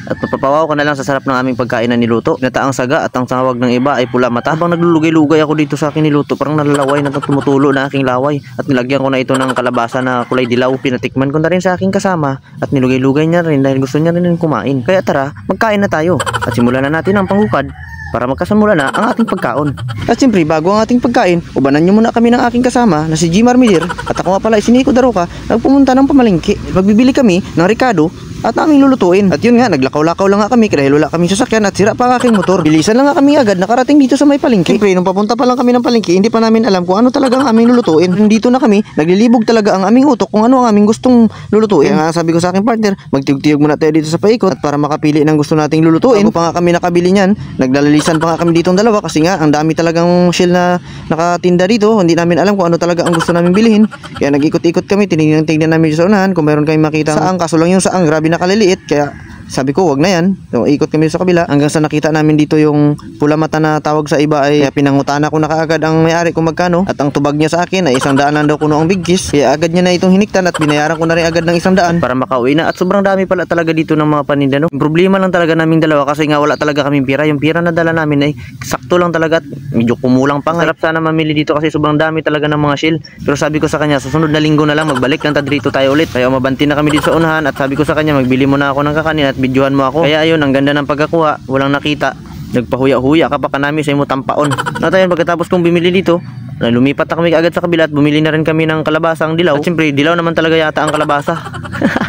at mapapawaw ka na lang sa sarap ng aming pagkain na niluto. Nataang saga at ang tawag ng iba ay pula mata. Habang naglulugay-lugay ako dito sa aking niluto, parang nalalaway na tumutulo na aking laway. At nilagyan ko na ito ng kalabasa na kulay dilaw. Pinatikman ko na rin sa aking kasama at nilugay-lugay niya rin dahil gusto niya rin kumain. Kaya tara, magkain na tayo at simulan na natin ang panghukad para magkasimula na ang ating pagkaon. At siyempre, bago ang ating pagkain, ubanan nyo muna kami ng aking kasama na si G. Marmidir at ako nga pala si Nico Daroca, nagpumunta ng pamalengke. Magbibili kami ng Ricardo at aming lulutuin. At yun nga, naglakaw-lakaw lang nga kami dahil wala kaming sasakyan at sira pa ang aking motor. Bilisan lang nga kami agad nakarating dito sa may palengke. Siyempre, nung papunta pa lang kami ng palengke, hindi pa namin alam kung ano talaga ang aming lulutuin. Dito na kami, naglilibog talaga ang aming utok kung ano ang aming gustong lulutuin. Kaya nga sabi ko sa aking partner, magtiyog-tiyog muna tayo dito sa paikot at para makapili ng gusto nating lulutuin. Bago pa nga kami nakabili niyan, naglalalisan pa nga kami ditong dalawa kasi nga ang dami talagang shell na nakatinda dito. Hindi namin alam kung ano talaga ang gusto namin bilhin. Kaya nag-ikot-ikot kami, tinignan namin sa unahan kung meron kami makita saang, kaso lang yung saang grabe na kaliliit. Kaya sabi ko wag na yan. So, ikot kami sa kabila hanggang sa nakita namin dito yung pula mata na tawag sa iba ay, kaya pinangutana ko na kaagad ang may-ari kung magkano at ang tubag niya sa akin ay 100 lang daw kuno ang bigkis. Kaya agad niya na itong hiniktan at binayaran ko na rin agad ng 100 para makauwi na. At sobrang dami pala talaga dito ng mga paninda, no? Problema lang talaga naming dalawa kasi nga wala talaga kaming pira. Yung pira na dala namin ay sakto lang talaga at medyo kumulang pa nga. Sarap sana mamili dito kasi sobrang dami talaga ng mga shell. Pero sabi ko sa kanya, susunod na linggo na lang magbalik lang dito tayo ulit. Kaya mabanti na kami dito sa unahan at sabi ko sa kanya, magbili muna ako ng kakanin at videohan mo ako. Kaya ayun, ang ganda ng pagkakuha, walang nakita. Nagpahuya-huya ka pa kanami sa imo tampaon. At ayun, pagkatapos kong bumili dito, lumipat na kami agad sa kabila at bumili na rin kami ng kalabasang dilaw. At siyempre, dilaw naman talaga yata ang kalabasa.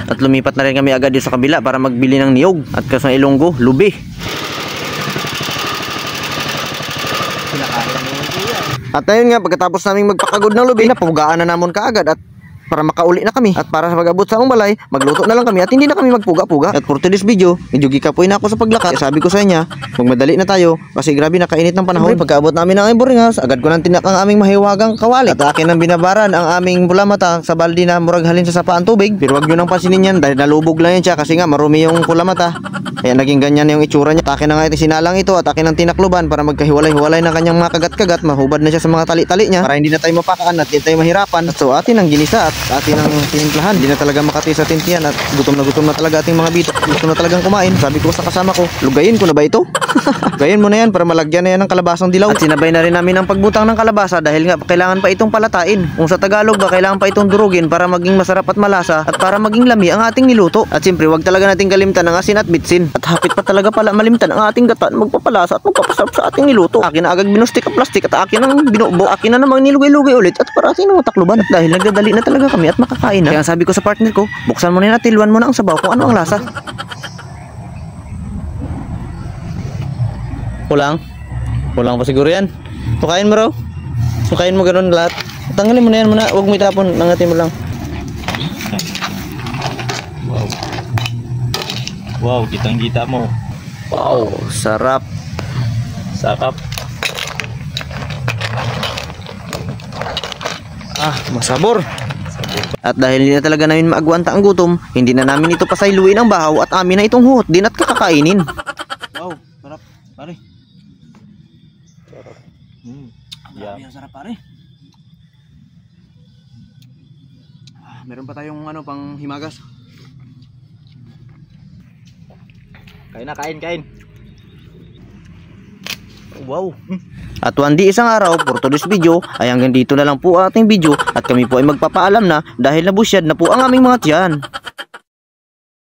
At lumipat na rin kami agad dito sa kabila para magbili ng niyog at kasang ilonggo, lubi. At ayun nga, pagkatapos naming magpakagod ng lubi, napugaan na namon kaagad at para makauli na kami at para sa pag-abot sa balay, magluto na lang kami at hindi na kami magpuga-puga. At for today's video, medyo gikapoy na ako sa paglakat. Sabi ko sa kanya, magmadali na tayo kasi grabe nakainit ng panahon. Pagkaabot namin ng aming boarding house, agad ko nang tinak ang aming mahiwagang kawali at akin ang binabaran ang aming pula mata sa baldi na murag halin sa sapaan tubig. Pero wag nyo nang pansinin yan dahil nalubog lang yan siya kasi nga marumi yung pula mata. Kaya naging ganyan yung itsura niya. Akin na nga ito sinalang ito at akin ang tinakluban para magkahiwalay-hiwalay ng kanyang mga kagat-kagat. Mahubad na siya sa mga tali-tali niya para hindi na tayo mapakaan at hindi tayo mahirapan. At so atin ang ginisa at atin ang tinimplahan. Hindi na talaga makati sa tintiyan at gutom na talaga ating mga bito. Gusto na talagang kumain. Sabi ko sa kasama ko, lugayin ko na ba ito? Lugayin mo na yan para malagyan na yan ng kalabasang dilaw. At sinabay na rin namin ang pagbutang ng kalabasa dahil nga kailangan pa itong palatain. Kung sa Tagalog ba, kailangan pa itong durugin para maging masarap at malasa at para maging lami ang ating niluto. At siyempre, wag talaga nating kalimtan ang asin at bitsin. At hapit pa talaga pala malimtan ang ating gata na magpapalasa at magpapasarap sa ating niluto. Akin na agad binustik ang plastik at akin ang binubo. Akin na namang nilugay-lugay ulit at para atin ang takluban. At dahil nagdadali na talaga kami at makakain na. Kaya sabi ko sa partner ko, buksan mo na yan at tiluan mo na ang sabaw kung ano ang lasa. Kulang? Kulang pa siguro yan. Sukain mo raw. Sukain mo ganun lahat. Tanggalin mo na yan muna. Huwag mo itapon. Nangatin mo lang. Wow. Wow, kitang-kita mo. Wow, sarap. Sarap. Masabor. At dahil hindi na talaga namin maagwanta ang gutom, hindi na namin ito pasayluin ang bahaw at amin na itong huhot din at kakakainin. Wow, sarap pare. Sarap. Yeah. Sarap pare. Meron pa tayong pang himagas. Kain na, kain. Wow. At one day isang araw, for today's video ay hanggang dito na lang po ating video at kami po ay magpapaalam na dahil nabusyad na po ang aming mga tiyan.